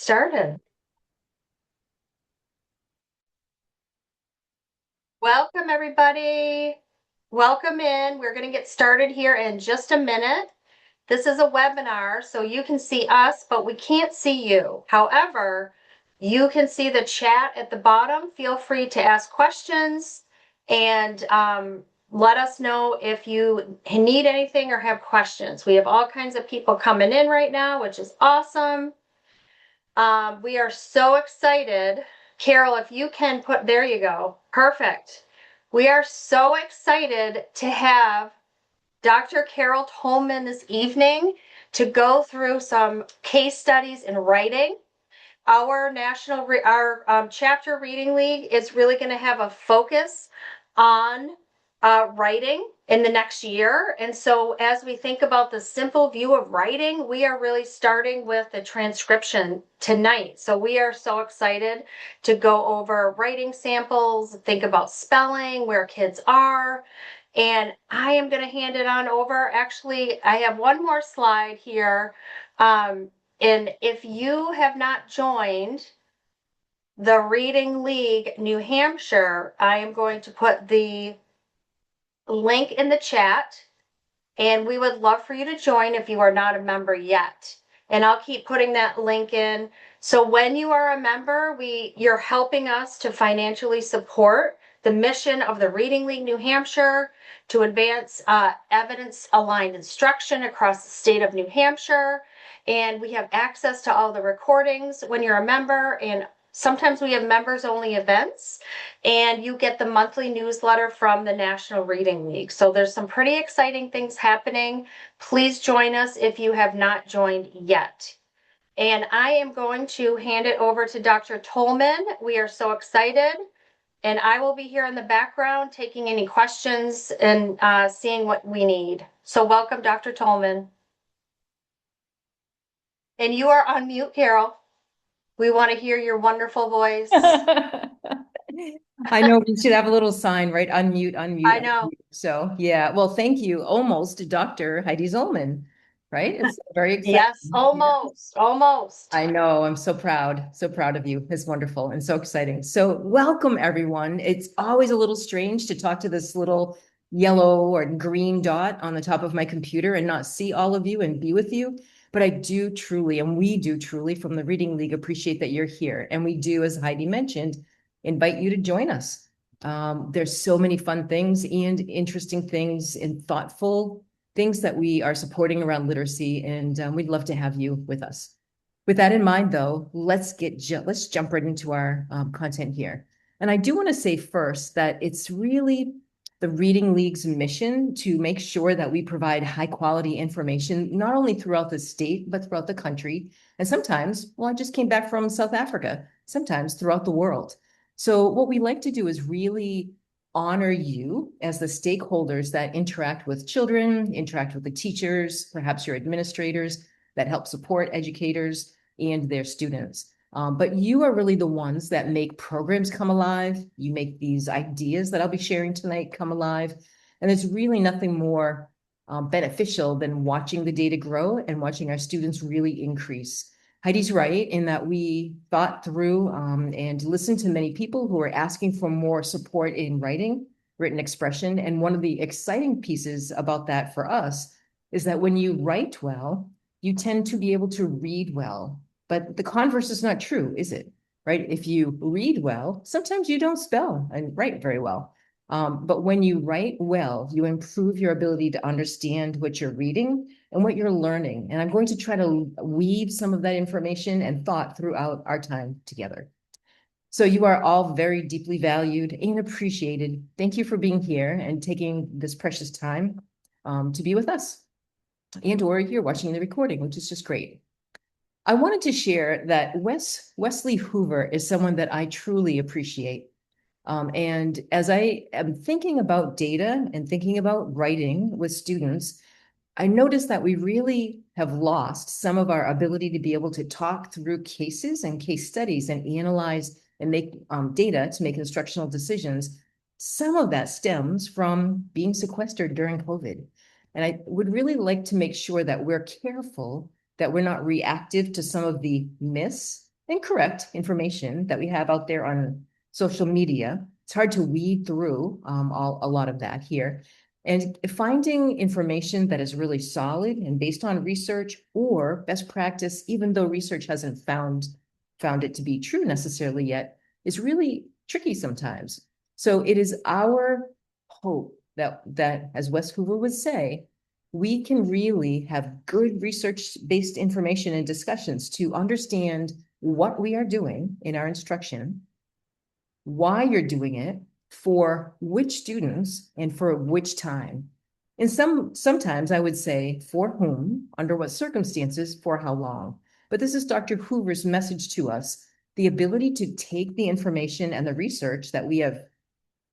started. Welcome, everybody. Welcome in. We're going to get started here in just a minute. This is a webinar, so you can see us, but we can't see you. However, you can see the chat at the bottom. Feel free to ask questions and let us know if you need anything or have questions. We have all kinds of people coming in right now, which is awesome. We are so excited. Carol, if you can put, there you go. Perfect. We are so excited to have Dr. Carol Tolman this evening to go through some case studies in writing. Our chapter reading league is really going to have a focus on writing in the next year. And so as we think about the simple view of writing, we are really starting with the transcription tonight. So we are so excited to go over writing samples, think about spelling, where kids are. And I am going to hand it on over. Actually, I have one more slide here. And if you have not joined the Reading League New Hampshire, I am going to put the link in the chat, and we would love for you to join if you are not a member yet. And I'll keep putting that link in. So when you are a member, you're helping us to financially support the mission of the Reading League New Hampshire to advance evidence-aligned instruction across the state of New Hampshire. And we have access to all the recordings when you're a member, and sometimes we have members-only events, and you get the monthly newsletter from the National Reading League. So there's some pretty exciting things happening. Please join us if you have not joined yet. And I am going to hand it over to Dr. Tolman. We are so excited. And I will be here in the background taking any questions and seeing what we need. So welcome, Dr. Tolman. And you are on mute, Carol. We want to hear your wonderful voice. I know we should have a little sign, right? Unmute, unmute. I know. Unmute. So yeah, well, thank you. Almost Dr. Heidi Zollman, right? It's very exciting. Yes, almost. I know. I'm so proud of you. It's wonderful and so exciting. So welcome everyone. It's always a little strange to talk to this little yellow or green dot on the top of my computer and not see all of you and be with you. But I do truly, and we do truly from the Reading League appreciate that you're here. And we do, as Heidi mentioned, invite you to join us. There's so many fun things and interesting things and thoughtful things that we are supporting around literacy, and we'd love to have you with us. With that in mind, though, let's jump right into our content here. And I do want to say first that it's really the Reading League's mission to make sure that we provide high quality information, not only throughout the state, but throughout the country. And sometimes, well, I just came back from South Africa, sometimes throughout the world. So what we like to do is really honor you as the stakeholders that interact with children, interact with the teachers, perhaps your administrators that help support educators and their students. But you are really the ones that make programs come alive. You make these ideas that I'll be sharing tonight come alive. And there's really nothing more beneficial than watching the data grow and watching our students really increase. Heidi's right in that we thought through and listened to many people who are asking for more support in writing, written expression. And one of the exciting pieces about that for us is that when you write well, you tend to be able to read well. But the converse is not true, is it? Right? If you read well, sometimes you don't spell and write very well. But when you write well, you improve your ability to understand what you're reading and what you're learning. And I'm going to try to weave some of that information and thought throughout our time together. So you are all very deeply valued and appreciated. Thank you for being here and taking this precious time to be with us. And or you're watching the recording, which is just great. I wanted to share that Wesley Hoover is someone that I truly appreciate. And as I am thinking about data and thinking about writing with students, I noticed that we really have lost some of our ability to be able to talk through cases and case studies and analyze and make data to make instructional decisions. Some of that stems from being sequestered during COVID. And I would really like to make sure that we're careful that we're not reactive to some of the myths incorrect information that we have out there on social media. It's hard to weed through a lot of that here. And finding information that is really solid and based on research or best practice, even though research hasn't found it to be true necessarily yet, is really tricky sometimes. So it is our hope that as Wes Hoover would say, we can really have good research-based information and discussions to understand what we are doing in our instruction, why you're doing it, for which students, and for which time. And sometimes I would say for whom, under what circumstances, for how long. But this is Dr. Hoover's message to us, the ability to take the information and the research that we have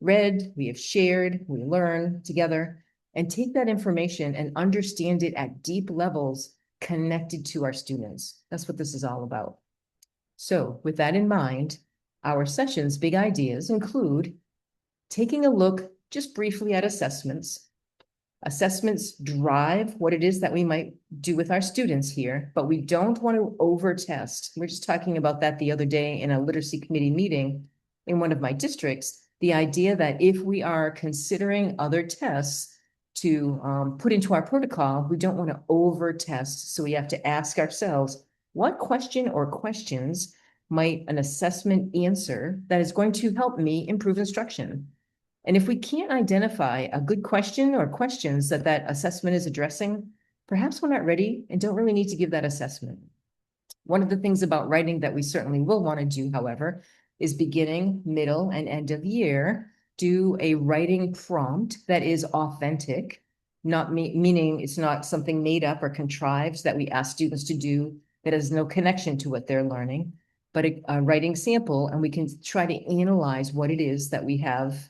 read, we have shared, we learn together, and take that information and understand it at deep levels connected to our students. That's what this is all about. So with that in mind, our session's big ideas include taking a look just briefly at assessments. Assessments drive what it is that we might do with our students here, but we don't want to over-test. We are just talking about that the other day in a literacy committee meeting in one of my districts. The idea that if we are considering other tests to put into our protocol, we don't want to over-test. So we have to ask ourselves, what question or questions might an assessment answer that is going to help me improve instruction? And if we can't identify a good question or questions that assessment is addressing, perhaps we're not ready and don't really need to give that assessment. One of the things about writing that we certainly will want to do, however, is beginning, middle, and end of year, do a writing prompt that is authentic, not meaning it's not something made up or contrived that we ask students to do that has no connection to what they're learning, but a writing sample, and we can try to analyze what it is that we have,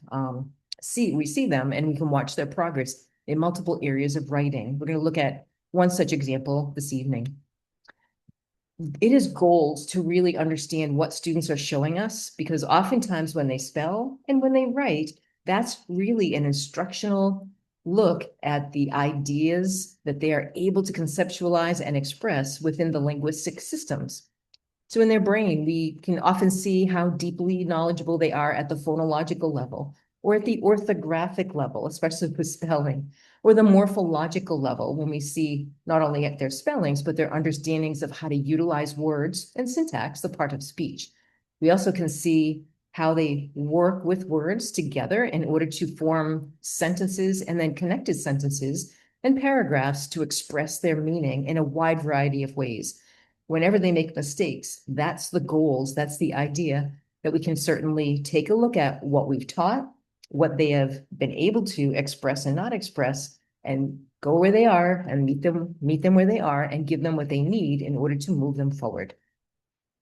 we see them, and we can watch their progress in multiple areas of writing. We're going to look at one such example this evening. It is gold to really understand what students are showing us, because oftentimes when they spell and when they write, that's really an instructional look at the ideas that they are able to conceptualize and express within the linguistic systems. So in their brain, we can often see how deeply knowledgeable they are at the phonological level, or at the orthographic level, especially with spelling, or the morphological level, when we see not only at their spellings, but their understandings of how to utilize words and syntax, the part of speech. We also can see how they work with words together in order to form sentences and then connected sentences and paragraphs to express their meaning in a wide variety of ways. Whenever they make mistakes, that's the goals, that's the idea that we can certainly take a look at what we've taught, what they have been able to express and not express, and go where they are and meet them where they are and give them what they need in order to move them forward.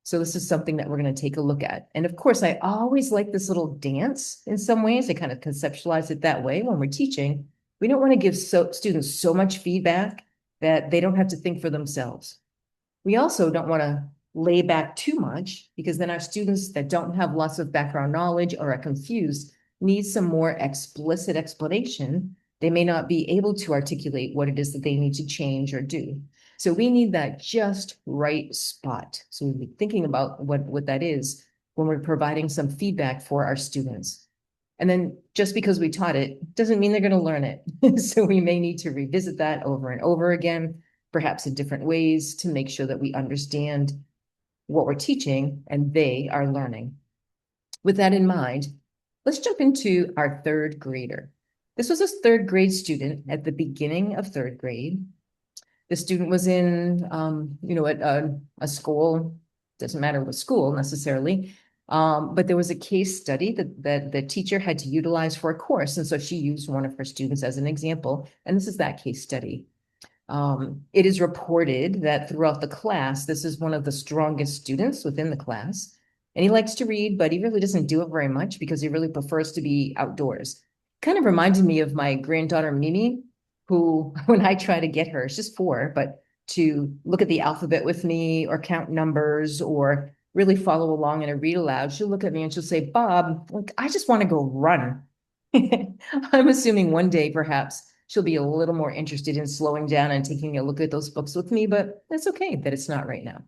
So this is something that we're going to take a look at. And of course, I always like this little dance in some ways. I kind of conceptualize it that way when we're teaching. We don't want to give students so much feedback that they don't have to think for themselves. We also don't want to lay back too much, because then our students that don't have lots of background knowledge or are confused need some more explicit explanation. They may not be able to articulate what it is that they need to change or do. So we need that just right spot. So we'll be thinking about what that is when we're providing some feedback for our students. And then just because we taught it doesn't mean they're going to learn it. So we may need to revisit that over and over again, perhaps in different ways, to make sure that we understand what we're teaching and they are learning. With that in mind, let's jump into our third grader. This was a third grade student at the beginning of third grade. The student was in, at a school, doesn't matter what school necessarily, but there was a case study that the teacher had to utilize for a course. And so she used one of her students as an example. And this is that case study. It is reported that throughout the class, this is one of the strongest students within the class. And he likes to read, but he really doesn't do it very much because he really prefers to be outdoors. Kind of reminded me of my granddaughter, Mimi, who, when I try to get her, she's 4, but to look at the alphabet with me or count numbers or really follow along in a read aloud, she'll look at me and she'll say, Bob, like, I just want to go run. I'm assuming one day, perhaps, she'll be a little more interested in slowing down and taking a look at those books with me, but that's okay that it's not right now.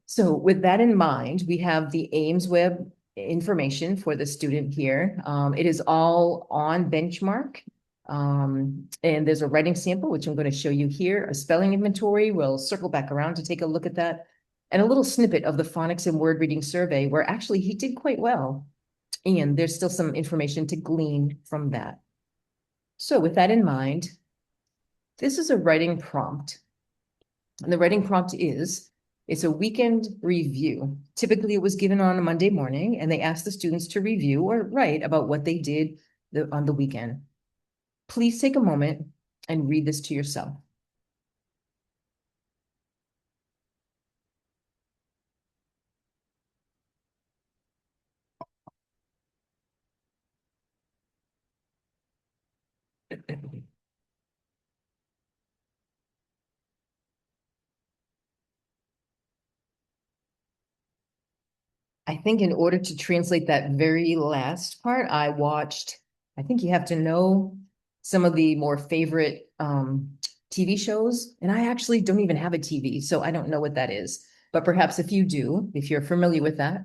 So with that in mind, we have the Ames Web information for the student here. It is all on benchmark. And there's a writing sample, which I'm going to show you here, a spelling inventory. We'll circle back around to take a look at that. And a little snippet of the phonics and word reading survey, where actually he did quite well. And there's still some information to glean from that. So with that in mind, this is a writing prompt. And the writing prompt is, it's a weekend review. Typically it was given on a Monday morning, and they asked the students to review or write about what they did on the weekend. Please take a moment and read this to yourself. I think in order to translate that very last part, I think you have to know some of the more favorite TV shows. And I actually don't even have a TV, so I don't know what that is. But perhaps if you do, if you're familiar with that,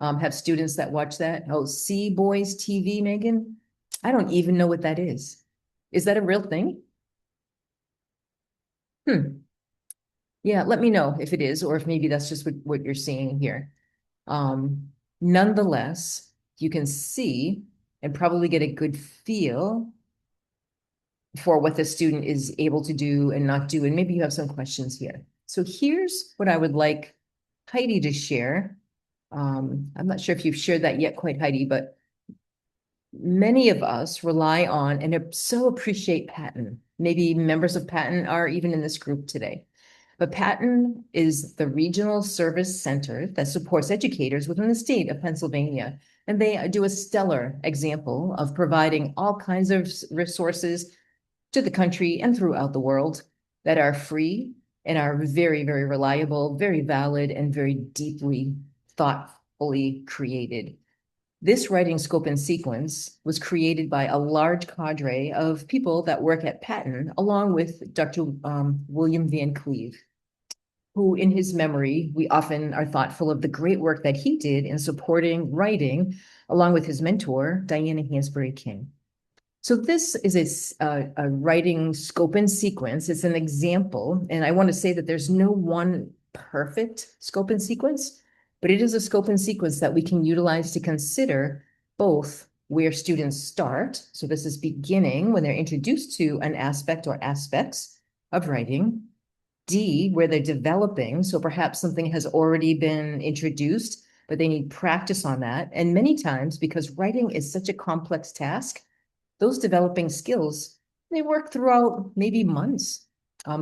have students that watch that. Oh, See Boys TV, Megan? I don't even know what that is. Is that a real thing? Hmm. Yeah, let me know if it is, or if maybe that's just what you're seeing here. Nonetheless, you can see and probably get a good feel for what the student is able to do and not do. And maybe you have some questions here. So here's what I would like Heidi to share. I'm not sure if you've shared that yet quite, Heidi, but many of us rely on and so appreciate Patton. Maybe members of Patton are even in this group today. But Patton is the regional service center that supports educators within the state of Pennsylvania. And they do a stellar example of providing all kinds of resources to the country and throughout the world that are free and are very, very reliable, very valid, and very deeply thoughtfully created. This writing scope and sequence was created by a large cadre of people that work at Patton, along with Dr. William Van Cleve, who in his memory, we often are thoughtful of the great work that he did in supporting writing, along with his mentor, Diana Hansberry King. So this is a writing scope and sequence. It's an example, and I want to say that there's no one perfect scope and sequence, but it is a scope and sequence that we can utilize to consider both where students start. So this is beginning when they're introduced to an aspect or aspects of writing. D, where they're developing. So perhaps something has already been introduced, but they need practice on that. And many times, because writing is such a complex task, those developing skills, they work throughout maybe months,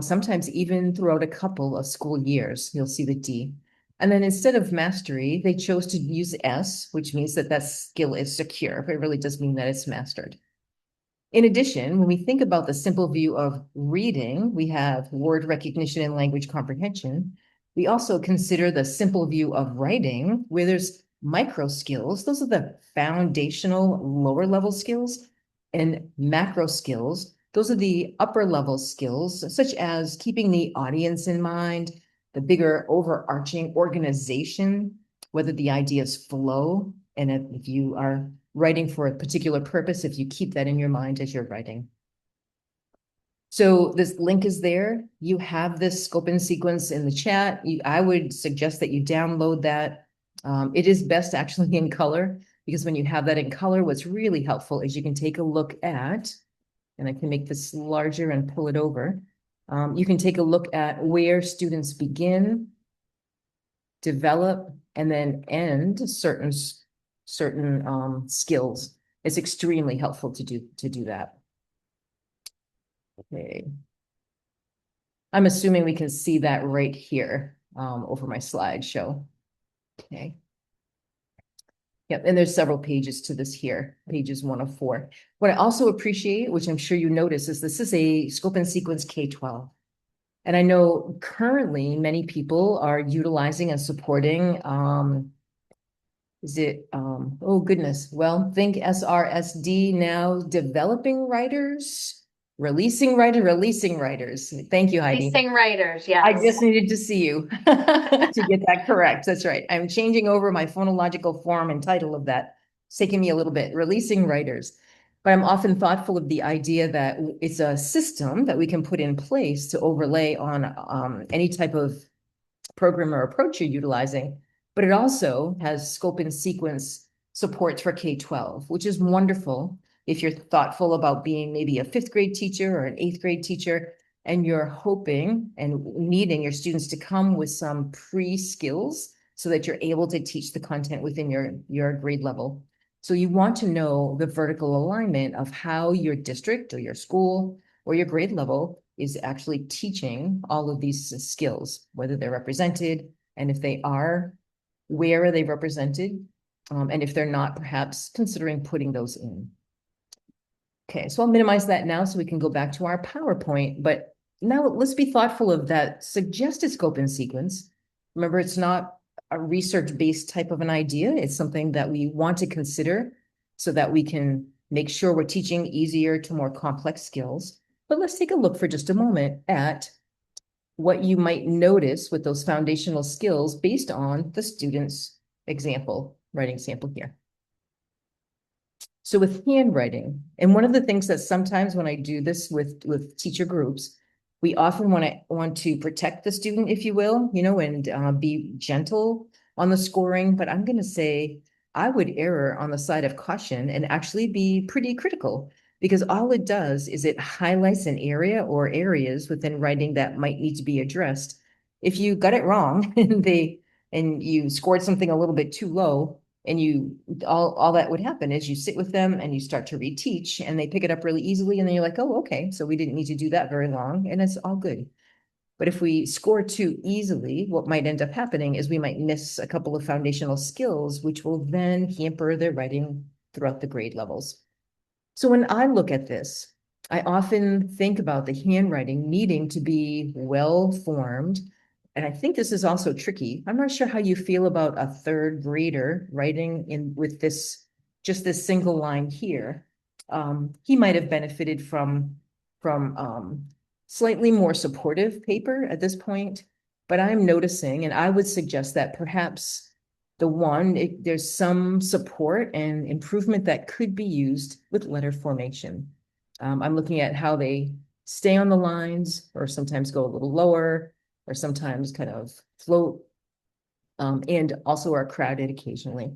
sometimes even throughout a couple of school years. You'll see the D. And then instead of mastery, they chose to use S, which means that that skill is secure, but it really does mean that it's mastered. In addition, when we think about the simple view of reading, we have word recognition and language comprehension. We also consider the simple view of writing, where there's micro skills. Those are the foundational lower level skills, and macro skills. Those are the upper level skills, such as keeping the audience in mind, the bigger overarching organization, whether the ideas flow, and if you are writing for a particular purpose, if you keep that in your mind as you're writing. So this link is there. You have this scope and sequence in the chat. I would suggest that you download that. It is best actually in color, because when you have that in color, what's really helpful is you can take a look at, and I can make this larger and pull it over. You can take a look at where students begin, develop, and then end certain skills. It's extremely helpful to do that. Okay. I'm assuming we can see that right here over my slideshow. Okay. Yep, and there's several pages to this here, pages 1 of 4. What I also appreciate, which I'm sure you notice, is this is a scope and sequence K-12. And I know currently many people are utilizing and supporting oh goodness, well, think SRSD now, developing writers. Releasing writers. Thank you, Heidi. Releasing writers, I yes. just needed to see you to get that correct. That's right. I'm changing over my phonological form and title of that. It's taking me a little bit, releasing writers. But I'm often thoughtful of the idea that it's a system that we can put in place to overlay on any type of program or approach you're utilizing, but it also has scope and sequence supports for K-12, which is wonderful if you're thoughtful about being maybe a fifth grade teacher or an eighth grade teacher, and you're hoping and needing your students to come with some pre-skills so that you're able to teach the content within your grade level. So you want to know the vertical alignment of how your district or your school or your grade level is actually teaching all of these skills, whether they're represented, and if they are, where are they represented? And if they're not, perhaps considering putting those in. Okay, so I'll minimize that now so we can go back to our PowerPoint, but now let's be thoughtful of that suggested scope and sequence. Remember, it's not a research-based type of an idea. It's something that we want to consider so that we can make sure we're teaching easier to more complex skills. But let's take a look for just a moment at what you might notice with those foundational skills based on the student's example, writing sample here. So with handwriting, and one of the things that sometimes when I do this with teacher groups, we often want to protect the student, if you will, and be gentle on the scoring. But I'm going to say I would err on the side of caution and actually be pretty critical, because all it does is it highlights an area or areas within writing that might need to be addressed. If you got it wrong and you scored something a little bit too low, and all that would happen is you sit with them and you start to reteach and they pick it up really easily, and then you're like, oh, okay, so we didn't need to do that very long, and it's all good. But if we score too easily, what might end up happening is we might miss a couple of foundational skills, which will then hamper their writing throughout the grade levels. So when I look at this, I often think about the handwriting needing to be well formed. And I think this is also tricky. I'm not sure how you feel about a third grader writing in with just this single line here. He might have benefited from slightly more supportive paper at this point, but I'm noticing, and I would suggest that perhaps there's some support and improvement that could be used with letter formation. I'm looking at how they stay on the lines, or sometimes go a little lower, or sometimes kind of float, and also are crowded occasionally.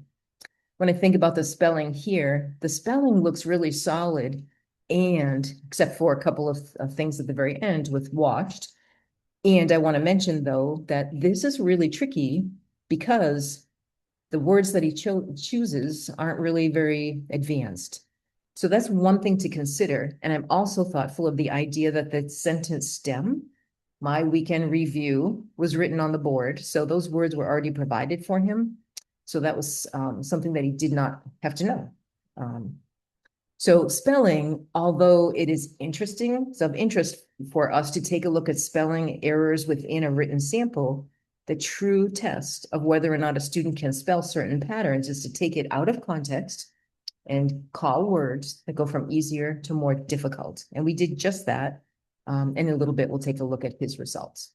When I think about the spelling here, the spelling looks really solid, and except for a couple of things at the very end with washed. And I want to mention, though, that this is really tricky because the words that he chooses aren't really very advanced. So that's one thing to consider. And I'm also thoughtful of the idea that the sentence stem, my weekend review, was written on the board. So those words were already provided for him. So that was something that he did not have to know. So spelling, although it is interesting, it's of interest for us to take a look at spelling errors within a written sample, the true test of whether or not a student can spell certain patterns is to take it out of context and call words that go from easier to more difficult. And we did just that. In a little bit, we'll take a look at his results.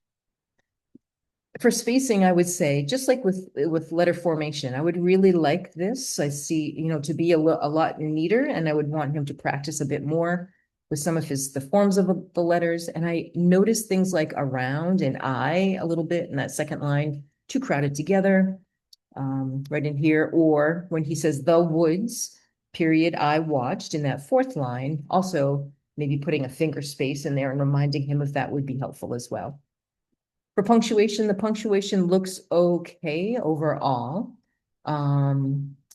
For spacing, I would say, just like with letter formation, I would really like this. I see, to be a lot neater, and I would want him to practice a bit more with some of the forms of the letters. And I noticed things like around and I a little bit in that second line, too crowded together, right in here. Or when he says the woods, period, I watched in that fourth line, also maybe putting a finger space in there and reminding him if that would be helpful as well. For punctuation, the punctuation looks okay overall,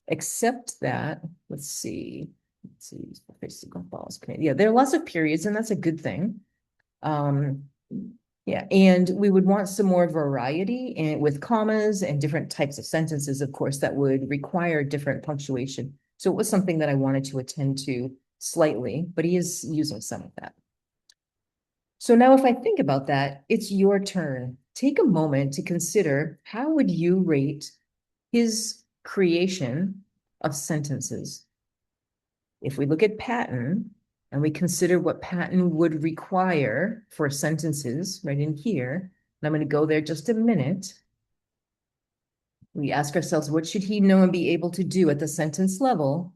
except that, let's see, yeah, there are lots of periods, and that's a good thing. Yeah, and we would want some more variety and with commas and different types of sentences, of course, that would require different punctuation. So it was something that I wanted to attend to slightly, but he is using some of that. So now if I think about that, it's your turn. Take a moment to consider, how would you rate his creation of sentences? If we look at Pattan, and we consider what Pattan would require for sentences right in here, and I'm going to go there just a minute. We ask ourselves, what should he know and be able to do at the sentence level?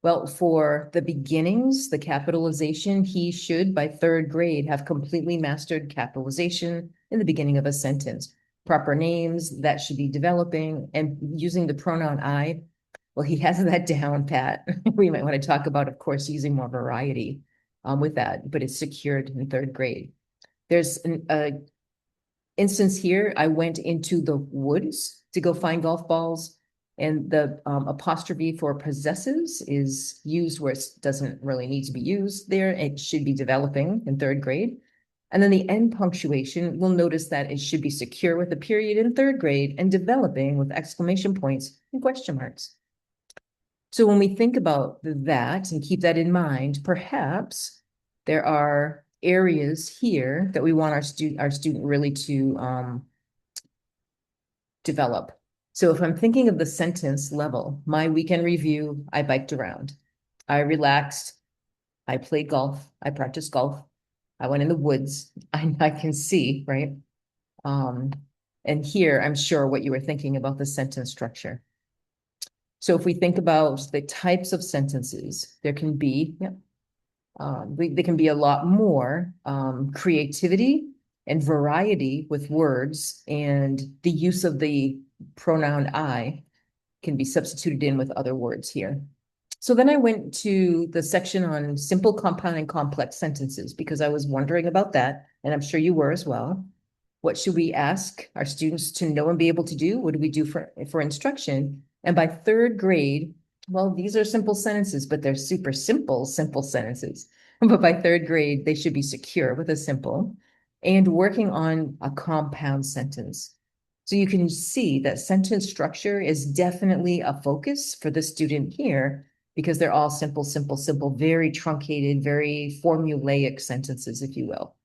Well, for the beginnings, the capitalization, he should, by third grade, have completely mastered capitalization in the beginning of a sentence. Proper names, that should be developing, and using the pronoun I. Well, he has that down, Pat. We might want to talk about, of course, using more variety with that, but it's secured in third grade. There's an instance here, I went into the woods to go find golf balls, and the apostrophe for possesses is used where it doesn't really need to be used there. It should be developing in third grade. And then the end punctuation, we'll notice that it should be secure with a period in third grade and developing with exclamation points and question marks. So when we think about that and keep that in mind, perhaps there are areas here that we want our student really to develop. So if I'm thinking of the sentence level, my weekend review, I biked around, I relaxed, I played golf, I practiced golf, I went in the woods, I can see, right? And here, I'm sure what you were thinking about the sentence structure. So if we think about the types of sentences, there can be, there can be a lot more creativity and variety with words, and the use of the pronoun I can be substituted in with other words here. So then I went to the section on simple, compound, and complex sentences because I was wondering about that, and I'm sure you were as well. What should we ask our students to know and be able to do? What do we do for instruction? And by third grade, well, these are simple sentences, but they're super simple sentences. But by third grade, they should be secure with a simple and working on a compound sentence. So you can see that sentence structure is definitely a focus for the student here because they're all simple, very truncated, very formulaic sentences, if you will.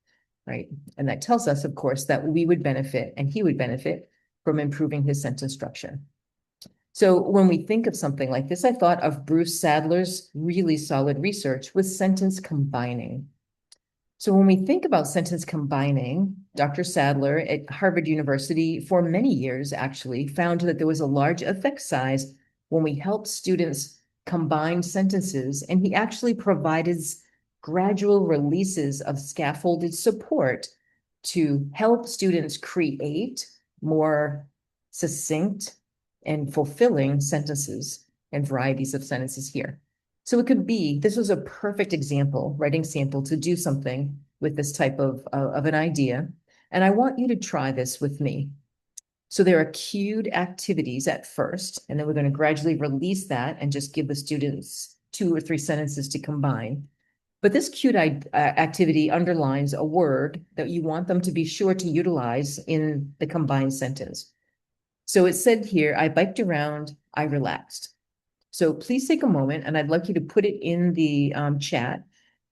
Right. And that tells us, of course, that we would benefit and he would benefit from improving his sentence structure. So when we think of something like this, I thought of Bruce Sadler's really solid research with sentence combining. So when we think about sentence combining, Dr. Sadler at Harvard University for many years actually found that there was a large effect size when we helped students combine sentences, and he actually provided gradual releases of scaffolded support to help students create more succinct and fulfilling sentences and varieties of sentences here. So it could be, this was a perfect example, writing sample to do something with this type of an idea. And I want you to try this with me. So there are cued activities at first, and then we're going to gradually release that and just give the students 2 or 3 sentences to combine. But this cued activity underlines a word that you want them to be sure to utilize in the combined sentence. So it said here, I biked around, I relaxed. So please take a moment, and I'd like you to put it in the chat.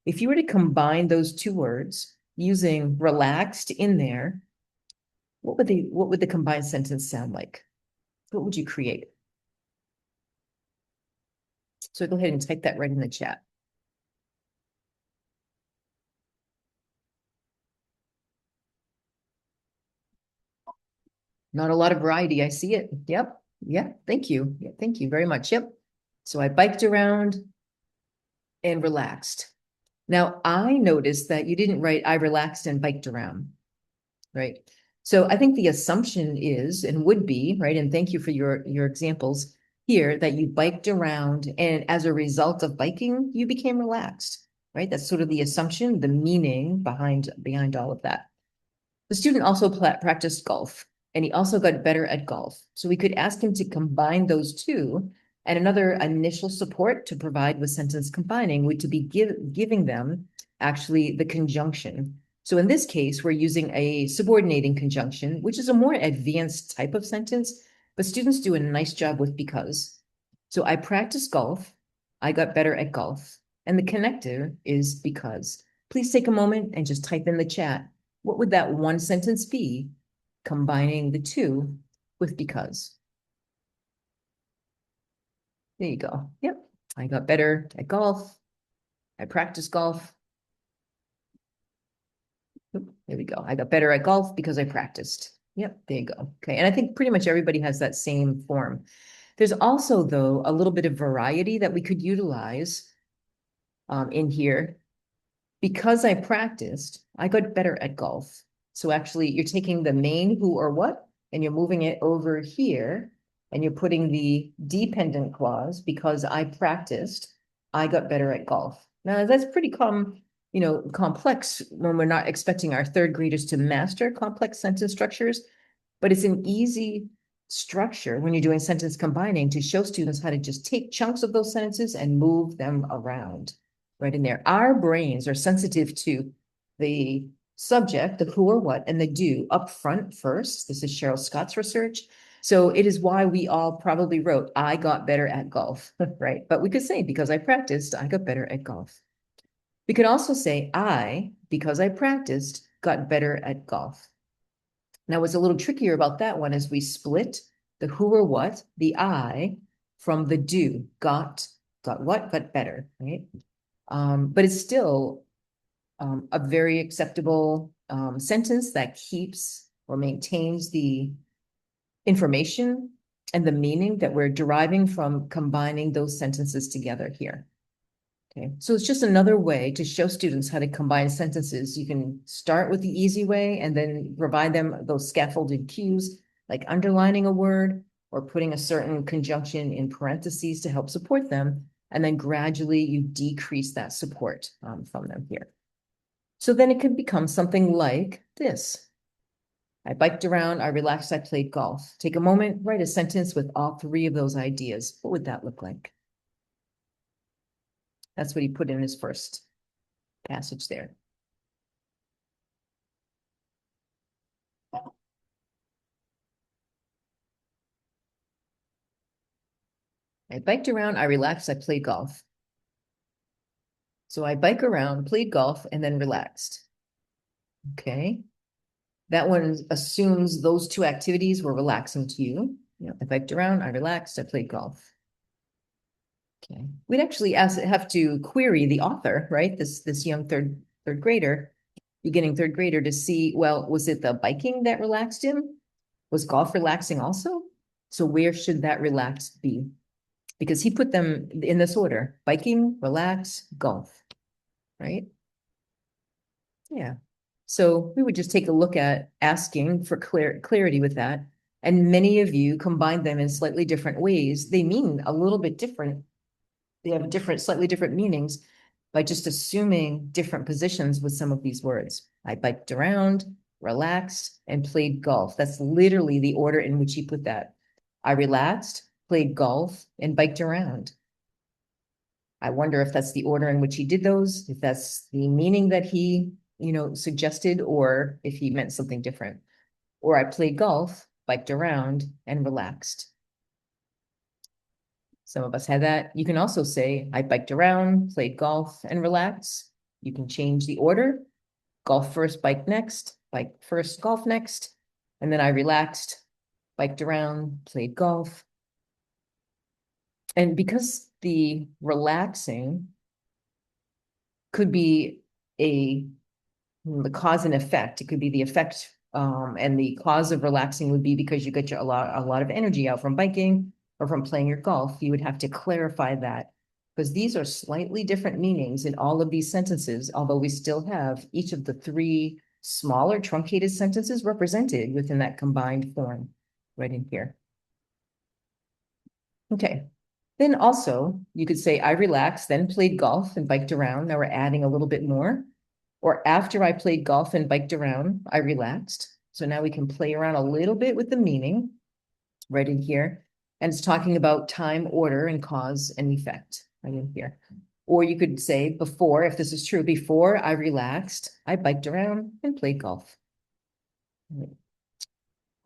If you were to combine those 2 words using relaxed in there, what would the combined sentence sound like? What would you create? So go ahead and type that right in the chat. Not a lot of variety. I see it. Yep. Yeah. Thank you. Yeah, thank you very much. Yep. So I biked around and relaxed. Now I noticed that you didn't write I relaxed and biked around, right? So I think the assumption is and would be, right? And thank you for your examples here that you biked around, and as a result of biking, you became relaxed, right? That's sort of the assumption, the meaning behind all of that. The student also practiced golf, and he also got better at golf. So we could ask him to combine those 2, and another initial support to provide with sentence combining would to be giving them actually the conjunction. So in this case, we're using a subordinating conjunction, which is a more advanced type of sentence, but students do a nice job with because. So I practiced golf, I got better at golf, and the connector is because. Please take a moment and just type in the chat. What would that one sentence be, combining the 2 with because? There you go. Yep. I got better at golf, I practiced golf. Oop, there we go. I got better at golf because I practiced. Yep, there you go. Okay, and I think pretty much everybody has that same form. There's also, though, a little bit of variety that we could utilize in here. Because I practiced, I got better at golf. So actually, you're taking the main who or what, and you're moving it over here, and you're putting the dependent clause, because I practiced, I got better at golf. Now, that's pretty complex when we're not expecting our third graders to master complex sentence structures, but it's an easy structure when you're doing sentence combining to show students how to just take chunks of those sentences and move them around right in there. Our brains are sensitive to the subject, the who or what, and the do up front first. This is Cheryl Scott's research. So it is why we all probably wrote, I got better at golf, right? But we could say, because I practiced, I got better at golf. We could also say, because I practiced, got better at golf. Now, what's a little trickier about that one is we split the who or what, the I, from the do. Got what? Got better, right? But it's still a very acceptable sentence that keeps or maintains the information and the meaning that we're deriving from combining those sentences together here. Okay, so it's just another way to show students how to combine sentences. You can start with the easy way and then provide them those scaffolded cues, like underlining a word or putting a certain conjunction in parentheses to help support them. And then gradually you decrease that support from them here. So then it could become something like this. I biked around, I relaxed, I played golf. Take a moment, write a sentence with all three of those ideas. What would that look like? That's what he put in his first passage there. I biked around, I relaxed, I played golf. So I bike around, played golf, and then relaxed. Okay. That one assumes those two activities were relaxing to you. I biked around, I relaxed, I played golf. Okay. We'd actually have to query the author, right? This young third grader, beginning third grader, to see, well, was it the biking that relaxed him? Was golf relaxing also? So where should that relax be? Because he put them in this order: biking, relax, golf, right? Yeah. So we would just take a look at asking for clarity with that. And many of you combine them in slightly different ways. They mean a little bit different. They have slightly different meanings by just assuming different positions with some of these words. I biked around, relaxed, and played golf. That's literally the order in which he put that. I relaxed, played golf, and biked around. I wonder if that's the order in which he did those, if that's the meaning that he, suggested, or if he meant something different. Or I played golf, biked around, and relaxed. Some of us had that. You can also say, I biked around, played golf, and relaxed. You can change the order. Golf first, bike next, bike first, golf next. And then I relaxed, biked around, played golf. And because the relaxing could be the cause and effect, it could be the effect, and the cause of relaxing would be because you get a lot of energy out from biking or from playing your golf. You would have to clarify that, because these are slightly different meanings in all of these sentences, although we still have each of the three smaller truncated sentences represented within that combined form right in here. Okay. Then also, you could say, I relaxed, then played golf and biked around. Now we're adding a little bit more. Or after I played golf and biked around, I relaxed. So now we can play around a little bit with the meaning right in here. And it's talking about time, order, and cause and effect right in here. Or you could say before, if this is true, before I relaxed, I biked around and played golf.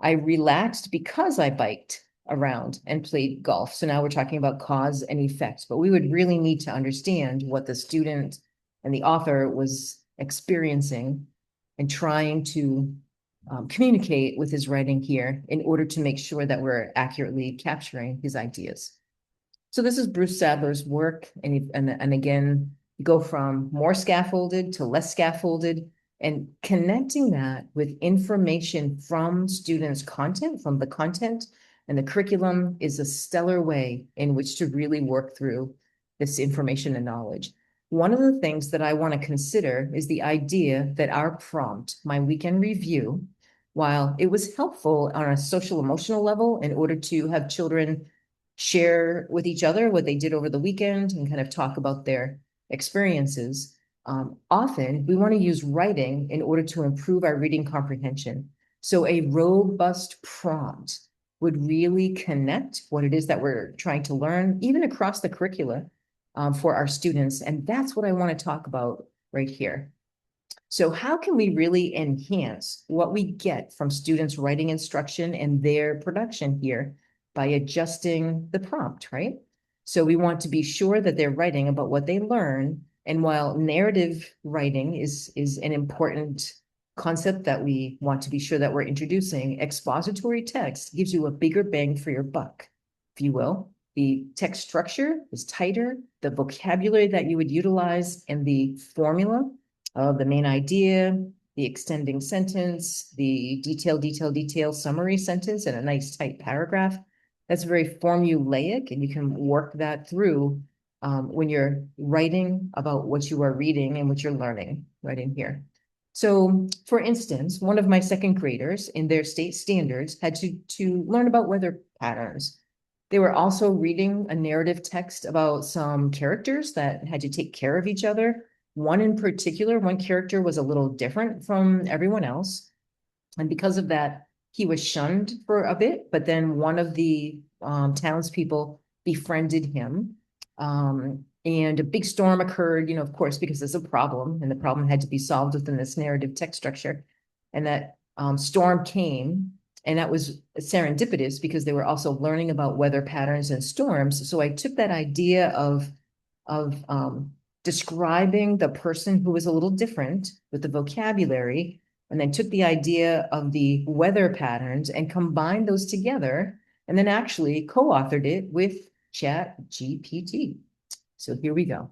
I relaxed because I biked around and played golf. So now we're talking about cause and effect, but we would really need to understand what the student and the author was experiencing and trying to communicate with his writing here in order to make sure that we're accurately capturing his ideas. So this is Bruce Sadler's work, and again, go from more scaffolded to less scaffolded, and connecting that with information from students' content, from the content and the curriculum is a stellar way in which to really work through this information and knowledge. One of the things that I want to consider is the idea that our prompt, my weekend review, while it was helpful on a social emotional level in order to have children share with each other what they did over the weekend and kind of talk about their experiences, often we want to use writing in order to improve our reading comprehension. So a robust prompt would really connect what it is that we're trying to learn, even across the curricula, for our students. And that's what I want to talk about right here. So how can we really enhance what we get from students' writing instruction and their production here by adjusting the prompt, right? So we want to be sure that they're writing about what they learn. And while narrative writing is an important concept that we want to be sure that we're introducing, expository text gives you a bigger bang for your buck, if you will. The text structure is tighter, the vocabulary that you would utilize and the formula of the main idea, the extending sentence, the detail summary sentence, and a nice tight paragraph. That's very formulaic, and you can work that through when you're writing about what you are reading and what you're learning right in here. So, for instance, one of my second graders in their state standards had to learn about weather patterns. They were also reading a narrative text about some characters that had to take care of each other. One in particular, one character was a little different from everyone else. And because of that, he was shunned for a bit, but then one of the townspeople befriended him. And a big storm occurred, of course, because there's a problem, and the problem had to be solved within this narrative text structure. And that storm came, and that was serendipitous because they were also learning about weather patterns and storms. So I took that idea of describing the person who was a little different with the vocabulary, and then took the idea of the weather patterns and combined those together, and then actually co-authored it with ChatGPT. So here we go.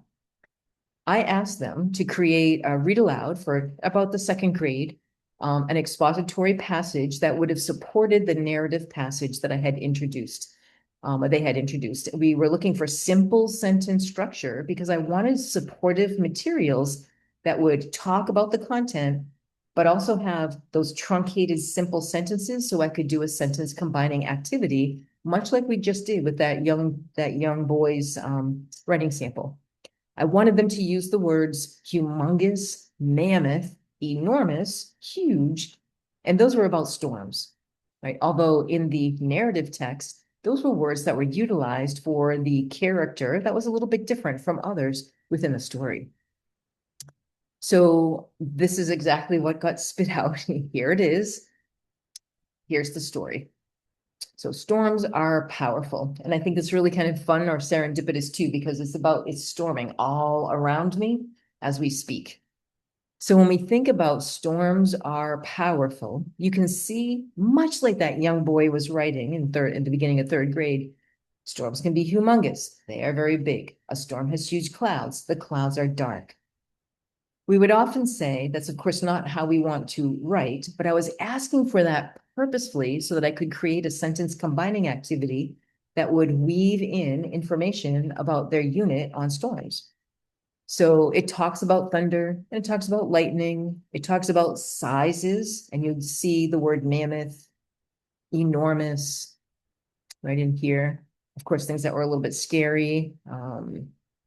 I asked them to create a read aloud for about the second grade, an expository passage that would have supported the narrative passage that I had introduced. They had introduced. We were looking for simple sentence structure because I wanted supportive materials that would talk about the content, but also have those truncated simple sentences so I could do a sentence combining activity, much like we just did with that young boy's writing sample. I wanted them to use the words humongous, mammoth, enormous, huge, and those were about storms, right? Although in the narrative text, those were words that were utilized for the character that was a little bit different from others within the story. So this is exactly what got spit out. Here it is. Here's the story. So storms are powerful. And I think it's really kind of fun or serendipitous too, because it's storming all around me as we speak. So when we think about storms are powerful, you can see, much like that young boy was writing in the beginning of third grade, storms can be humongous. They are very big. A storm has huge clouds. The clouds are dark. We would often say that's, of course, not how we want to write, but I was asking for that purposefully so that I could create a sentence combining activity that would weave in information about their unit on storms. So it talks about thunder, and it talks about lightning. It talks about sizes, and you'd see the word mammoth, enormous, right in here. Of course, things that were a little bit scary,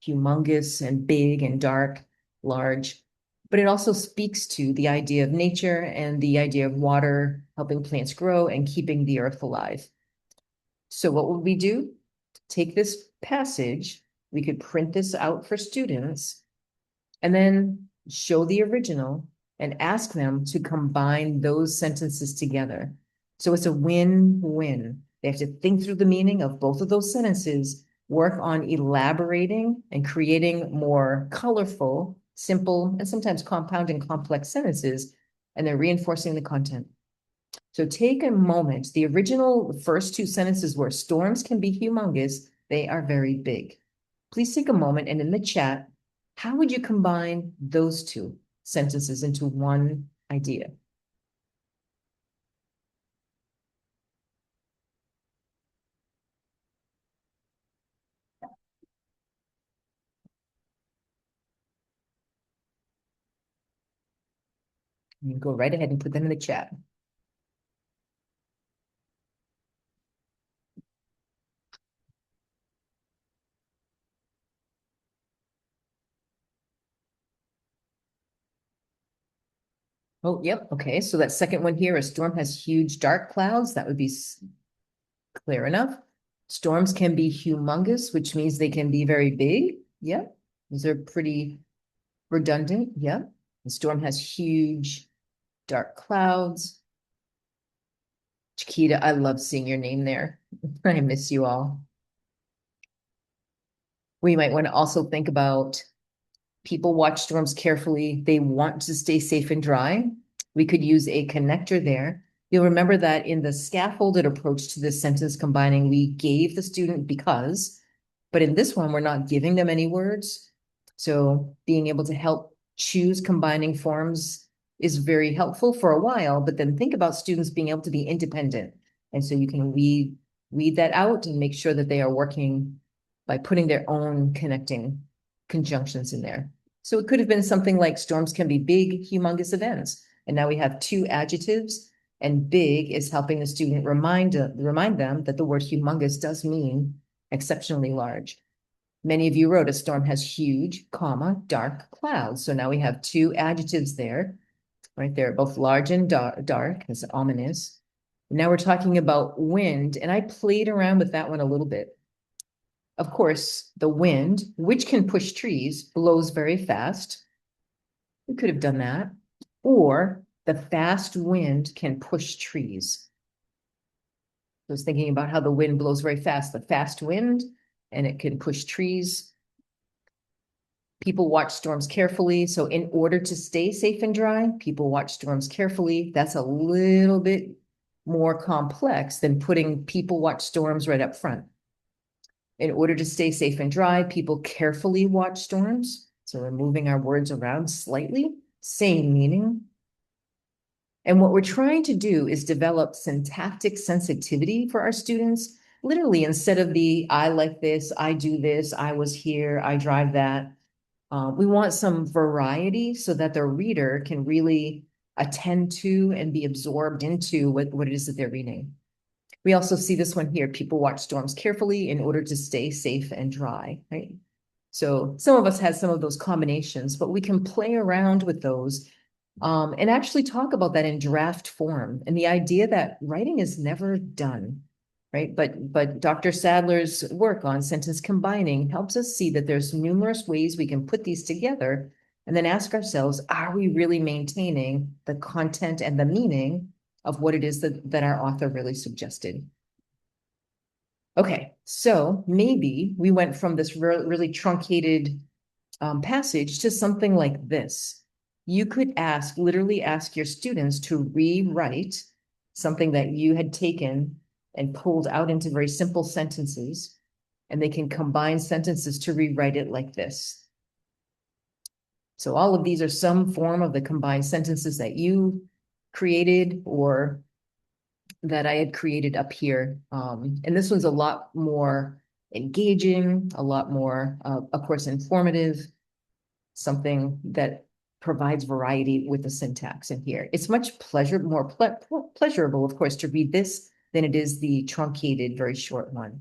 humongous and big and dark, large. But it also speaks to the idea of nature and the idea of water helping plants grow and keeping the earth alive. So what would we do? Take this passage, we could print this out for students, and then show the original and ask them to combine those sentences together. So it's a win-win. They have to think through the meaning of both of those sentences, work on elaborating and creating more colorful, simple, and sometimes compound and complex sentences, and they're reinforcing the content. So take a moment. The original first two sentences were storms can be humongous. They are very big. Please take a moment and in the chat, How would you combine those two sentences into one idea? You go right ahead and put them in the chat. Oh, yep. Okay. So that second one here, a storm has huge dark clouds. That would be clear enough. Storms can be humongous, which means they can be very big. Yep. These are pretty redundant. Yep. The storm has huge dark clouds. Chiquita, I love seeing your name there. I miss you all. We might want to also think about people watch storms carefully. They want to stay safe and dry. We could use a connector there. You'll remember that in the scaffolded approach to this sentence combining, we gave the student because, but in this one, we're not giving them any words. So being able to help choose combining forms is very helpful for a while, but then think about students being able to be independent. And so you can weed that out and make sure that they are working by putting their own connecting conjunctions in there. So it could have been something like storms can be big, humongous events. And now we have two adjectives, and big is helping the student remind them that the word humongous does mean exceptionally large. Many of you wrote a storm has huge, comma, dark clouds. So now we have two adjectives there, right there, both large and dark, as ominous. Now we're talking about wind, and I played around with that one a little bit. Of course, the wind, which can push trees, blows very fast. We could have done that. Or the fast wind can push trees. I was thinking about how the wind blows very fast, the fast wind, and it can push trees. People watch storms carefully. So in order to stay safe and dry, people watch storms carefully. That's a little bit more complex than putting people watch storms right up front. In order to stay safe and dry, people carefully watch storms. So we're moving our words around slightly, same meaning. And what we're trying to do is develop syntactic sensitivity for our students. Literally, instead of the I like this, I do this, I was here, I drive that. We want some variety so that the reader can really attend to and be absorbed into what it is that they're reading. We also see this one here. People watch storms carefully in order to stay safe and dry, right? So some of us has some of those combinations, but we can play around with those and actually talk about that in draft form. And the idea that writing is never done, right? But Dr. Sadler's work on sentence combining helps us see that there's numerous ways we can put these together and then ask ourselves, are we really maintaining the content and the meaning of what it is that our author really suggested? Okay, so maybe we went from this really truncated passage to something like this. You could literally ask your students to rewrite something that you had taken and pulled out into very simple sentences, and they can combine sentences to rewrite it like this. So all of these are some form of the combined sentences that you created or that I had created up here. And this one's a lot more engaging, a lot more, of course, informative, something that provides variety with the syntax in here. It's much more pleasurable, of course, to read this than it is the truncated, very short one.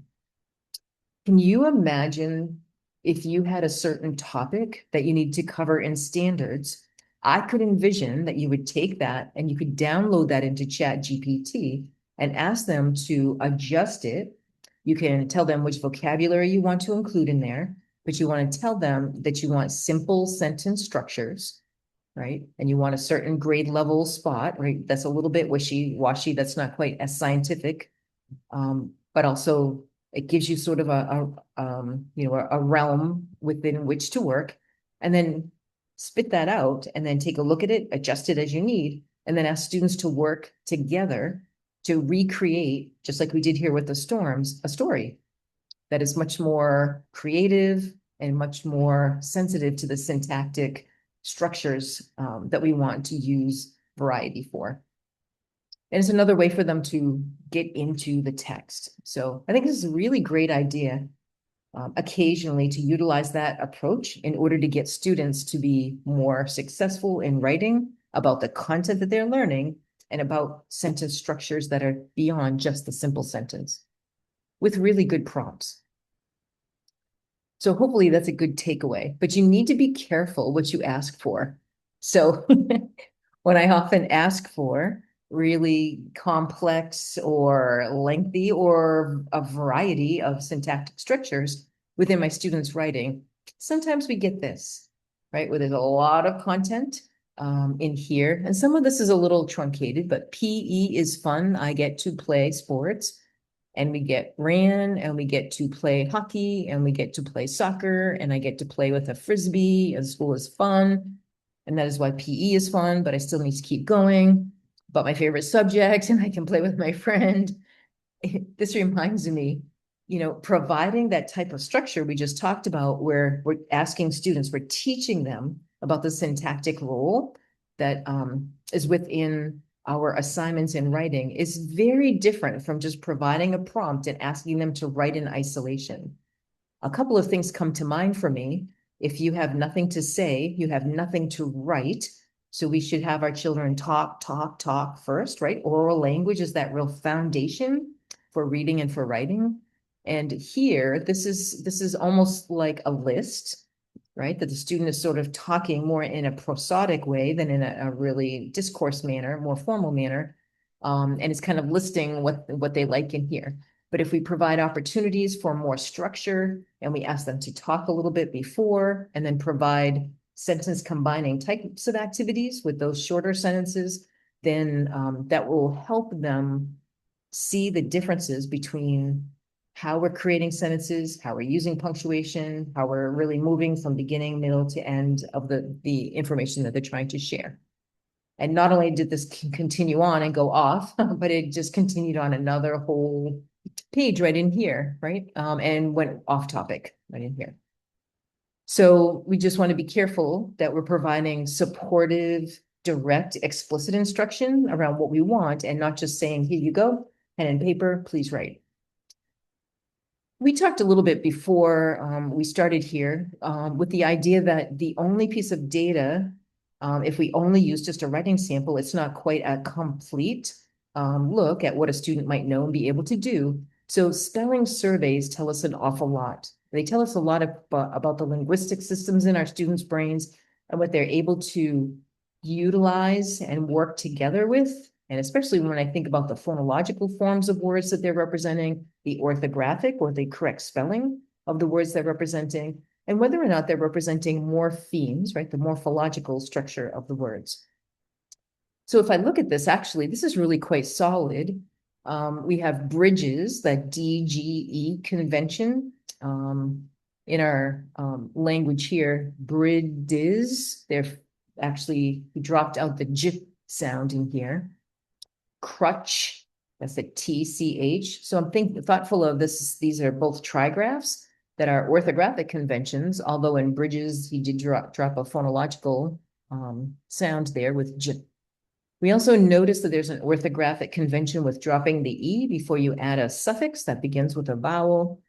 Can you imagine if you had a certain topic that you need to cover in standards? I could envision that you would take that and you could download that into ChatGPT and ask them to adjust it. You can tell them which vocabulary you want to include in there, but you want to tell them that you want simple sentence structures, right? And you want a certain grade level spot, right? That's a little bit wishy-washy. That's not quite as scientific, but also it gives you sort of a realm within which to work, and then spit that out and then take a look at it, adjust it as you need, and then ask students to work together to recreate, just like we did here with the storms, a story that is much more creative, and much more sensitive to the syntactic structures that we want to use variety for. And it's another way for them to get into the text. So I think this is a really great idea, occasionally to utilize that approach in order to get students to be more successful in writing about the content that they're learning and about sentence structures that are beyond just the simple sentence with really good prompts. So hopefully that's a good takeaway, but you need to be careful what you ask for. So when I often ask for really complex or lengthy or a variety of syntactic structures within my students' writing, sometimes we get this, right? Where there's a lot of content in here. And some of this is a little truncated, but PE is fun. I get to play sports and we get ran and we get to play hockey and we get to play soccer and I get to play with a frisbee and school is fun. And that is why PE is fun, but I still need to keep going. But my favorite subject and I can play with my friend. This reminds me, providing that type of structure we just talked about where we're asking students, we're teaching them about the syntactic role that is within our assignments in writing is very different from just providing a prompt and asking them to write in isolation. A couple of things come to mind for me. If you have nothing to say, you have nothing to write. So we should have our children talk, talk, talk first, right? Oral language is that real foundation for reading and for writing. And here, this is almost like a list, right? That the student is sort of talking more in a prosodic way than in a really discourse manner, more formal manner. And it's kind of listing what they like in here. But if we provide opportunities for more structure and we ask them to talk a little bit before and then provide sentence combining types of activities with those shorter sentences, then that will help them see the differences between how we're creating sentences, how we're using punctuation, how we're really moving from beginning, middle to end of the information that they're trying to share. And not only did this continue on and go off, but it just continued on another whole page right in here, right? And went off topic right in here. So we just want to be careful that we're providing supportive, direct, explicit instruction around what we want and not just saying, here you go, pen and paper, please write. We talked a little bit before we started here with the idea that the only piece of data, if we only use just a writing sample, it's not quite a complete look at what a student might know and be able to do. So spelling surveys tell us an awful lot. They tell us a lot about the linguistic systems in our students' brains and what they're able to utilize and work together with. And especially when I think about the phonological forms of words that they're representing, the orthographic or the correct spelling of the words they're representing, and whether or not they're representing morphemes, right? The morphological structure of the words. So if I look at this, actually, this is really quite solid. We have bridges, that DGE convention. In our language here, bridges, they're actually dropped out the j sound in here. Crutch, that's a TCH. So I'm thoughtful of this. These are both trigraphs that are orthographic conventions, although in bridges, he did drop a phonological sound there with j. We also notice that there's an orthographic convention with dropping the E before you add a suffix that begins with a vowel.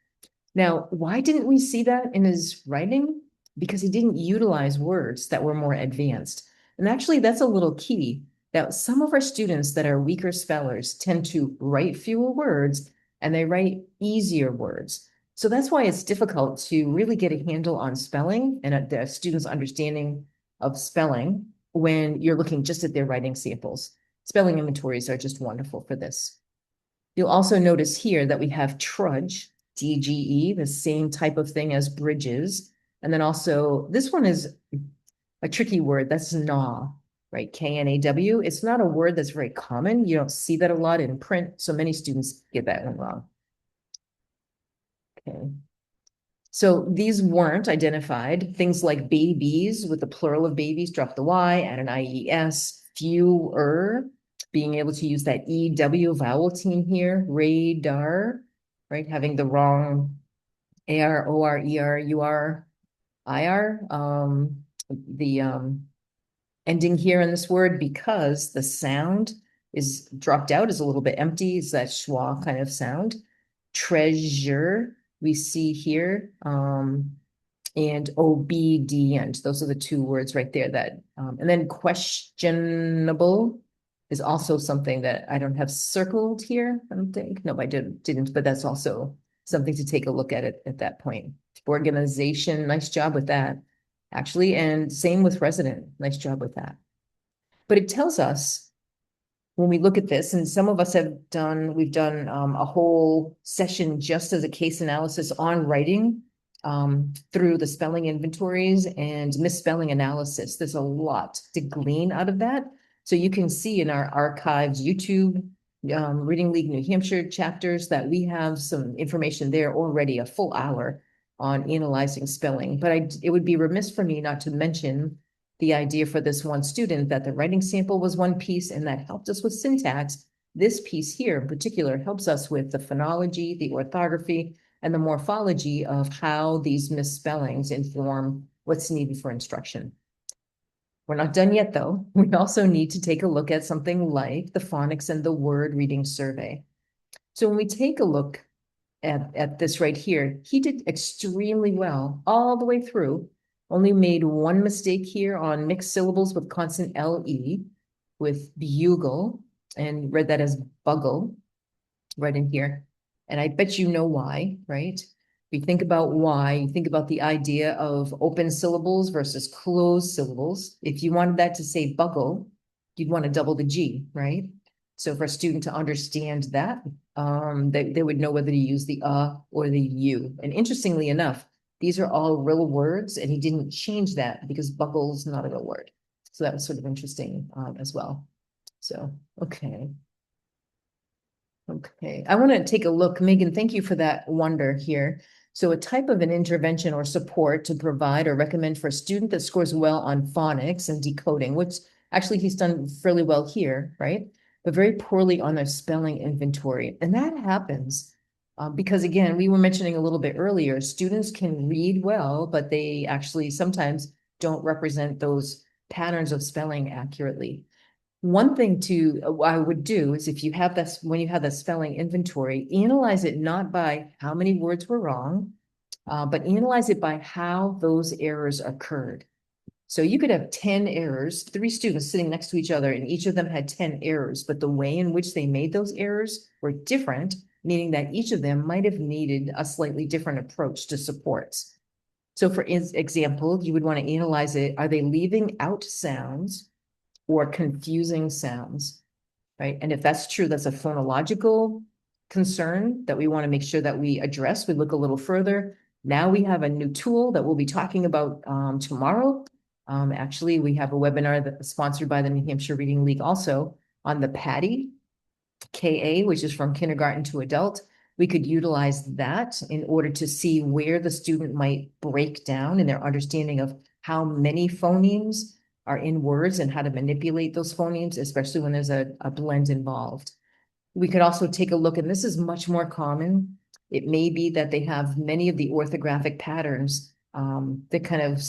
Now, why didn't we see that in his writing? Because he didn't utilize words that were more advanced. And actually, that's a little key that some of our students that are weaker spellers tend to write fewer words and they write easier words. So that's why it's difficult to really get a handle on spelling and the students' understanding of spelling when you're looking just at their writing samples. Spelling inventories are just wonderful for this. You'll also notice here that we have trudge, DGE, the same type of thing as bridges. And then also, this one is a tricky word, that's gnaw, right? Knaw. It's not a word that's very common. You don't see that a lot in print, so many students get that one wrong. Okay. So these weren't identified. Things like babies with the plural of babies, drop the Y, add an IES, fewer, being able to use that EW vowel team here, radar, right? Having the wrong AR, OR, ER, UR IR, the ending here in this word, because the sound is dropped out, is a little bit empty, is that schwa kind of sound. Treasure, we see here, and obedient. Those are the two words right there that, and then questionable is also something that I don't have circled here, I don't think. No, I didn't, but that's also something to take a look at it at that point. Organization, nice job with that, actually. And same with resident, nice job with that. But it tells us when we look at this, and some of us we've done a whole session just as a case analysis on writing through the spelling inventories and misspelling analysis. There's a lot to glean out of that. So you can see in our archives, YouTube, Reading League New Hampshire chapters, that we have some information there already, a full hour on analyzing spelling. But it would be remiss for me not to mention the idea for this one student that the writing sample was one piece and that helped us with syntax. This piece here in particular helps us with the phonology, the orthography, and the morphology of how these misspellings inform what's needed for instruction. We're not done yet, though. We also need to take a look at something like the phonics and the word reading survey. So when we take a look at this right here, he did extremely well all the way through. Only made one mistake here on mixed syllables with consonant LE with bugle, and read that as bugle right in here. And I bet you know why, right? If you think about why, you think about the idea of open syllables versus closed syllables. If you wanted that to say bugle, you'd want to double the G, right? So for a student to understand that, they would know whether to use the or the U. And interestingly enough, these are all real words, and he didn't change that because buckle's not a real word. So that was sort of interesting as well. So, okay. Okay, I want to take a look. Megan, thank you for that wonder here. So a type of an intervention or support to provide or recommend for a student that scores well on phonics and decoding, which actually he's done fairly well here, right? But very poorly on their spelling inventory. And that happens because, again, we were mentioning a little bit earlier, students can read well, but they actually sometimes don't represent those patterns of spelling accurately. One thing I would do is if you have this, when you have the spelling inventory, analyze it not by how many words were wrong, but analyze it by how those errors occurred. So you could have 10 errors, 3 students sitting next to each other, and each of them had 10 errors, but the way in which they made those errors were different, meaning that each of them might have needed a slightly different approach to supports. So for example, you would want to analyze it. Are they leaving out sounds or confusing sounds, right? And if that's true, that's a phonological concern that we want to make sure that we address. We look a little further. Now we have a new tool that we'll be talking about tomorrow. Actually, we have a webinar that's sponsored by the New Hampshire Reading League also on the PADI, KA, which is from kindergarten to adult. We could utilize that in order to see where the student might break down in their understanding of how many phonemes are in words and how to manipulate those phonemes, especially when there's a blend involved. We could also take a look, and this is much more common. It may be that they have many of the orthographic patterns that kind of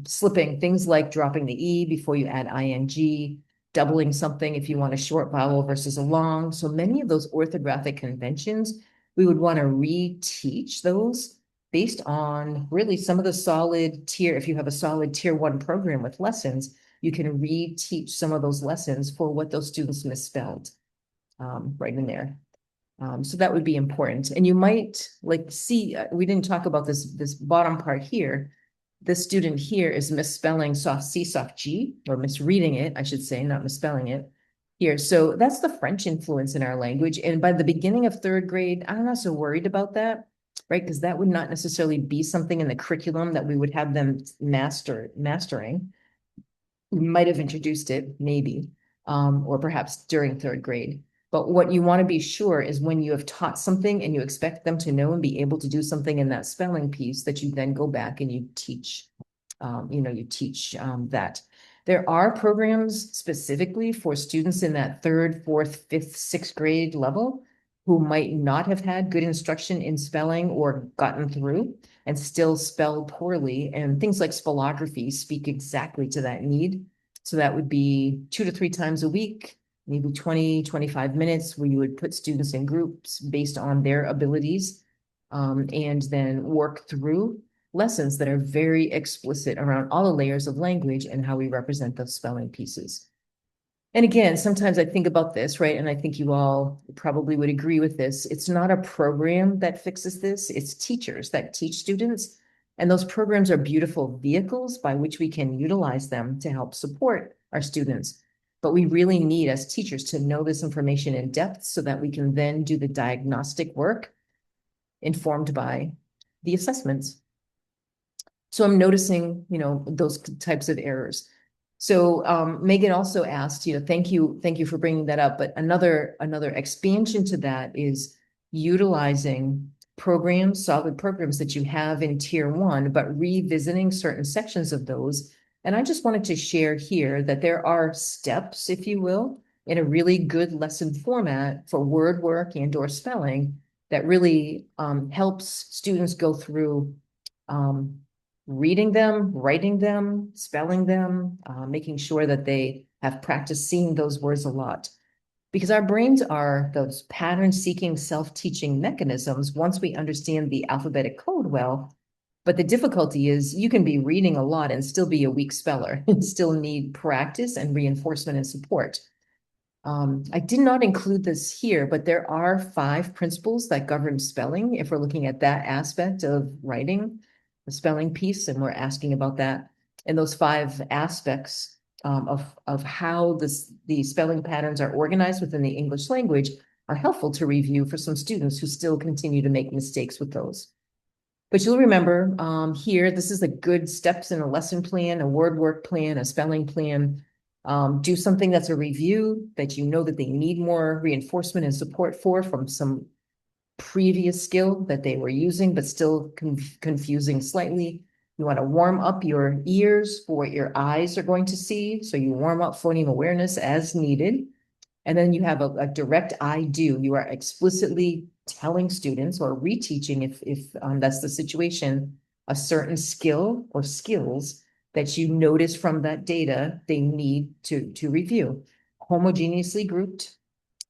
slipping, things like dropping the E before you add ing, doubling something if you want a short vowel versus a long. So many of those orthographic conventions, we would want to reteach those based on really some of the solid tier. If you have a solid tier 1 program with lessons, you can reteach some of those lessons for what those students misspelled right in there. So that would be important. And you might like see, we didn't talk about this bottom part here. This student here is misspelling soft C, soft G, or misreading it, I should say, not misspelling it here. So that's the French influence in our language. And by the beginning of 3rd grade, I'm not so worried about that, right? Because that would not necessarily be something in the curriculum that we would have them mastering. We might have introduced it, maybe, or perhaps during 3rd grade. But what you want to be sure is when you have taught something and you expect them to know and be able to do something in that spelling piece, that you then go back and you teach, that. There are programs specifically for students in that 3rd, 4th, 5th, 6th grade level who might not have had good instruction in spelling or gotten through and still spell poorly. And things like spellography speak exactly to that need. So that would be 2 to 3 times a week, maybe 20, 25 minutes, where you would put students in groups based on their abilities, and then work through lessons that are very explicit around all the layers of language and how we represent those spelling pieces. And again, sometimes I think about this, right? And I think you all probably would agree with this. It's not a program that fixes this, it's teachers that teach students. And those programs are beautiful vehicles by which we can utilize them to help support our students. But we really need, as teachers, to know this information in depth so that we can then do the diagnostic work informed by the assessments. So I'm noticing, those types of errors. So Megan also asked, thank you for bringing that up. But another expansion to that is utilizing programs, solid programs that you have in tier 1, but revisiting certain sections of those. And I just wanted to share here that there are steps, if you will, in a really good lesson format for word work and or spelling that really helps students go through reading them, writing them, spelling them, making sure that they have practiced seeing those words a lot. Because our brains are those pattern-seeking, self-teaching mechanisms once we understand the alphabetic code well. But the difficulty is you can be reading a lot and still be a weak speller and still need practice and reinforcement and support. I did not include this here, but there are 5 principles that govern spelling if we're looking at that aspect of writing, the spelling piece, and we're asking about that. And those 5 aspects of how the spelling patterns are organized within the English language are helpful to review for some students who still continue to make mistakes with those. But you'll remember here, this is the good steps in a lesson plan, a word work plan, a spelling plan. Do something that's a review that you know that they need more reinforcement and support for from some previous skill that they were using, but still confusing slightly. You want to warm up your ears for what your eyes are going to see. So you warm up phoneme awareness as needed. And then you have a direct I do. You are explicitly telling students or reteaching, if that's the situation, a certain skill or skills that you notice from that data they need to review. Homogeneously grouped,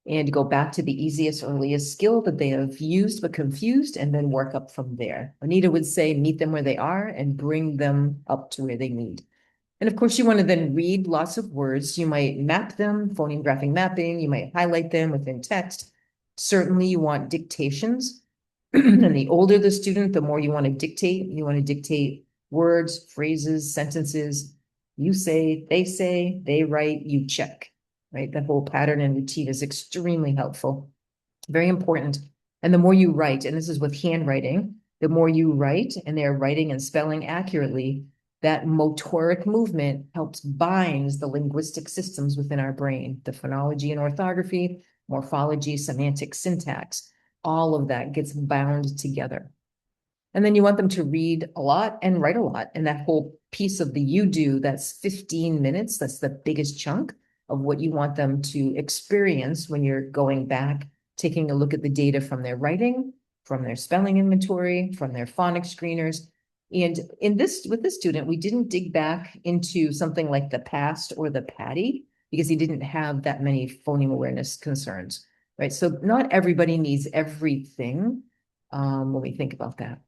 and go back to the easiest, earliest skill that they have used but confused, and then work up from there. Anita would say, meet them where they are and bring them up to where they need. And of course, you want to then read lots of words. You might map them, phoneme graphing mapping. You might highlight them within text. Certainly, you want dictations. And the older the student, the more you want to dictate. You want to dictate words, phrases, sentences. You say, they write, you check, right? That whole pattern and routine is extremely helpful, very important. And the more you write, and this is with handwriting, the more you write and they're writing and spelling accurately, that motoric movement helps binds the linguistic systems within our brain, the phonology and orthography, morphology, semantic syntax, all of that gets bound together. And then you want them to read a lot and write a lot. And that whole piece of the you do, that's 15 minutes. That's the biggest chunk of what you want them to experience when you're going back, taking a look at the data from their writing, from their spelling inventory, from their phonics screeners. And with this student, we didn't dig back into something like the past or the patty because he didn't have that many phoneme awareness concerns, right? So not everybody needs everything when we think about that.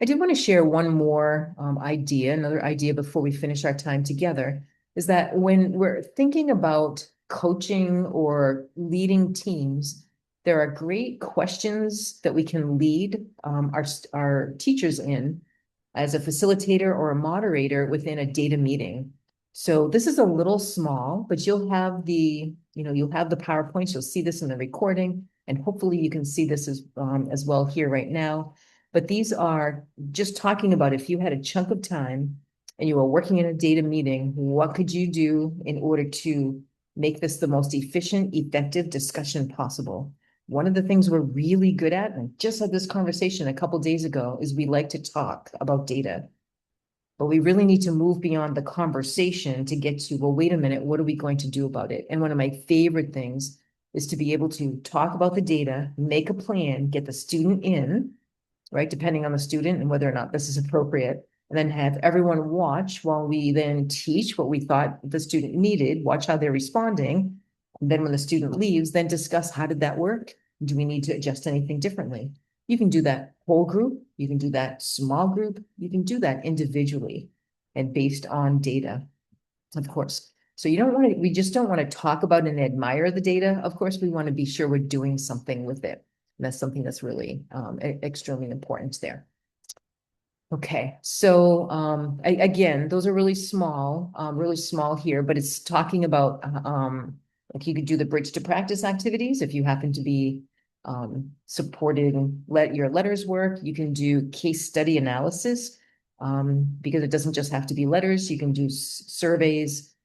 I did want to share one more another idea before we finish our time together, is that when we're thinking about coaching or leading teams, there are great questions that we can lead our teachers in as a facilitator or a moderator within a data meeting. So this is a little small, but you'll have you'll have the PowerPoints, you'll see this in the recording, and hopefully you can see this as well here right now. But these are just talking about if you had a chunk of time and you were working in a data meeting, what could you do in order to make this the most efficient, effective discussion possible? One of the things we're really good at, and I just had this conversation a couple days ago, is we like to talk about data. But we really need to move beyond the conversation to get to, well, wait a minute, what are we going to do about it? And one of my favorite things is to be able to talk about the data, make a plan, get the student in, right? Depending on the student and whether or not this is appropriate. And then have everyone watch while we then teach what we thought the student needed, watch how they're responding. And then when the student leaves, then discuss how did that work? Do we need to adjust anything differently? You can do that whole group, you can do that small group, you can do that individually and based on data, of course. So you don't want to, we just don't want to talk about and admire the data. Of course, we want to be sure we're doing something with it. And that's something that's really extremely important there. Okay, so again, those are really small here, but it's talking about like you could do the bridge to practice activities if you happen to be supporting let your letters work. You can do case study analysis because it doesn't just have to be letters. You can do surveys,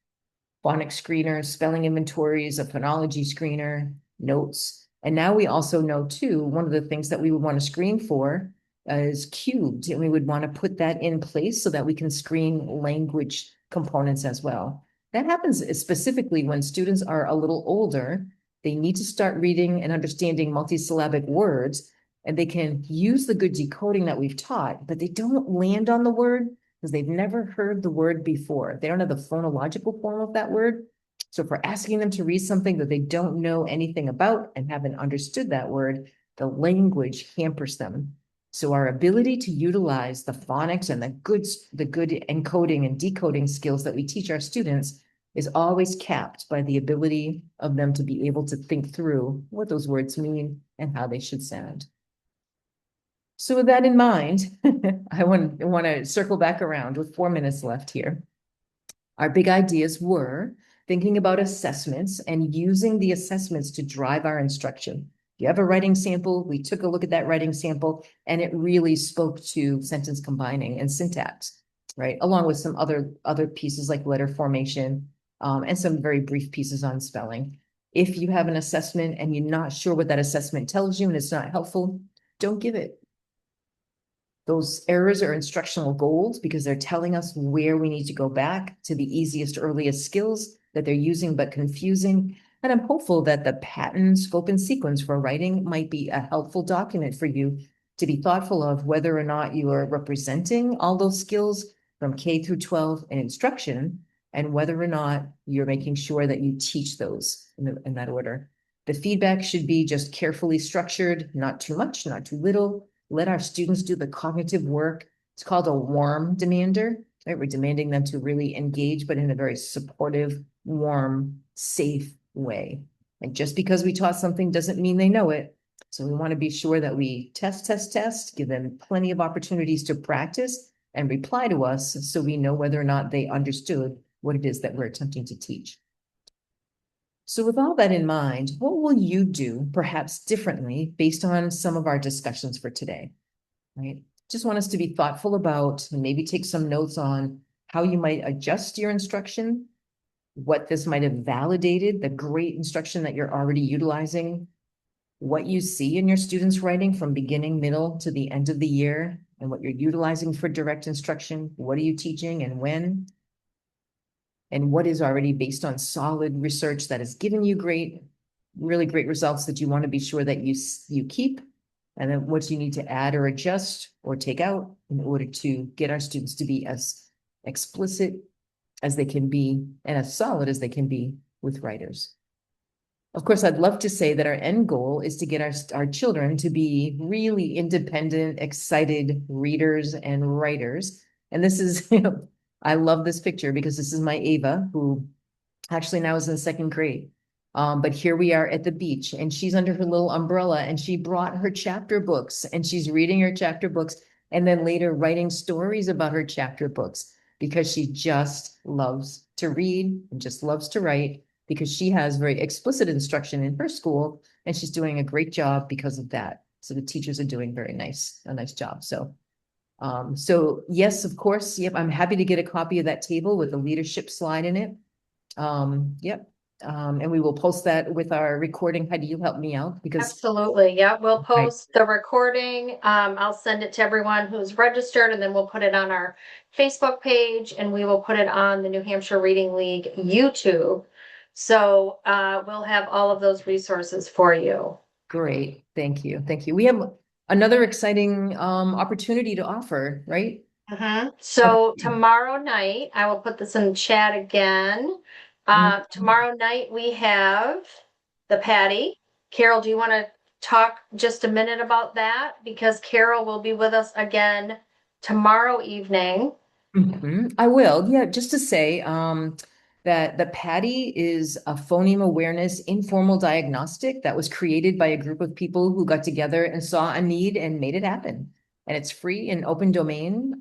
phonics screener, spelling inventories, a phonology screener, notes. And now we also know too, one of the things that we would want to screen for is cubed, and we would want to put that in place so that we can screen language components as well. That happens specifically when students are a little older. They need to start reading and understanding multisyllabic words, and they can use the good decoding that we've taught, but they don't land on the word because they've never heard the word before. They don't have the phonological form of that word. So if we're asking them to read something that they don't know anything about and haven't understood that word, the language hampers them. So our ability to utilize the phonics and the good encoding and decoding skills that we teach our students is always capped by the ability of them to be able to think through what those words mean and how they should sound. So with that in mind, I want to circle back around with 4 minutes left here. Our big ideas were thinking about assessments and using the assessments to drive our instruction. You have a writing sample. We took a look at that writing sample and it really spoke to sentence combining and syntax, right? Along with some other pieces like letter formation and some very brief pieces on spelling. If you have an assessment and you're not sure what that assessment tells you and it's not helpful, don't give it. Those errors are instructional goals because they're telling us where we need to go back to the easiest, earliest skills that they're using but confusing. And I'm hopeful that the Pattan scope and sequence for writing might be a helpful document for you to be thoughtful of whether or not you are representing all those skills from K through 12 in instruction and whether or not you're making sure that you teach those in that order. The feedback should be just carefully structured, not too much, not too little. Let our students do the cognitive work. It's called a warm demander, right? We're demanding them to really engage, but in a very supportive, warm, safe way. And just because we taught something doesn't mean they know it. So we want to be sure that we test, give them plenty of opportunities to practice and reply to us so we know whether or not they understood what it is that we're attempting to teach. So with all that in mind, what will you do perhaps differently based on some of our discussions for today, right? Just want us to be thoughtful about and maybe take some notes on how you might adjust your instruction, what this might have validated, the great instruction that you're already utilizing, what you see in your students' writing from beginning, middle to the end of the year, and what you're utilizing for direct instruction. What are you teaching and when? And what is already based on solid research that has given you really great results that you want to be sure that you keep, and then what you need to add or adjust or take out in order to get our students to be as explicit as they can be and as solid as they can be with writers. Of course, I'd love to say that our end goal is to get our children to be really independent, excited readers and writers. And this is, I love this picture because this is my Ava, who actually now is in 2nd grade. But here we are at the beach and she's under her little umbrella and she brought her chapter books and she's reading her chapter books and then later writing stories about her chapter books because she just loves to read and just loves to write because she has very explicit instruction in her school and she's doing a great job because of that. So the teachers are doing a nice job. So yes, of course. Yep. I'm happy to get a copy of that table with the leadership slide in it. Yep. And we will post that with our recording. Heidi, you help me out because Absolutely. Yeah, we'll I, post the recording. I'll send it to everyone who's registered and then we'll put it on our Facebook page and we will put it on the New Hampshire Reading League YouTube. So we'll have all of those resources for you. Great. Thank you. Thank you. We have another exciting opportunity to offer, right? So tomorrow night, I will put this in the chat again. Mhm. Tomorrow night we have the Patty. Carol, do you want to talk just a minute about that? Because Carol will be with us again tomorrow evening. I will. Yeah, just to say that the Patty is a phoneme awareness informal diagnostic that was created by a group of people who got together and saw a need and made it happen. And it's free and open domain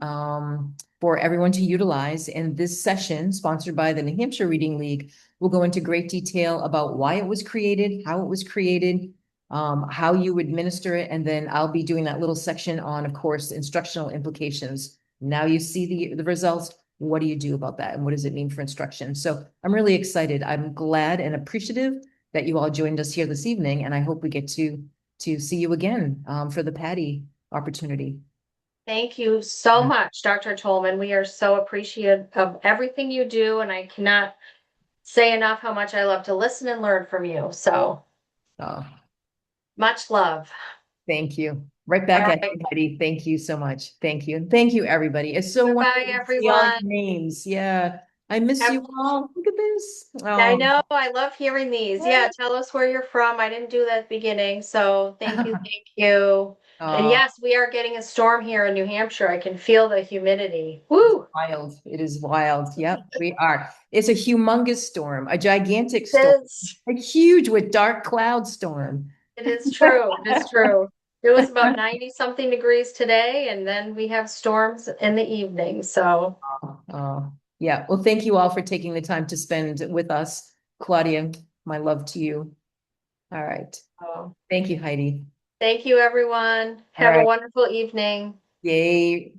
for everyone to utilize. And this session, sponsored by the New Hampshire Reading League, will go into great detail about why it was created, how it was created, how you administer it, and then I'll be doing that little section on, of course, instructional implications. Now you see the results. What do you do about that? And what does it mean for instruction? So I'm really excited. I'm glad and appreciative that you all joined us here this evening. And I hope we get to see you again for the Patty opportunity. Thank you so much, Dr. Tolman. We are so appreciative of everything you do, and I cannot say enough how much I love to listen and learn from you. So Oh, much love. thank you. Right All back at right. you, Heidi. Thank you so much. Thank you. And thank you, everybody. It's so Goodbye, wonderful to see all everyone. your names. Yeah. I miss Have you all. Look at this. I Oh. know. I love hearing these. Yeah, tell us where you're from. I didn't do that at the beginning, so thank you, thank you. And Oh. yes, we are getting a storm here in New Hampshire. I can feel the humidity. It's Woo! wild. It is wild. Yep, we are. It's a humongous storm, a gigantic storm, It's, a huge with dark cloud storm. it is true. It is true. It was about 90 something degrees today, and then we have storms in the evening. So, Oh, yeah. Well, thank you all for taking the time to spend with us. Claudia, my love to you. All right. oh, Thank you, Heidi. thank you, everyone. All Have a right. wonderful evening. Yay.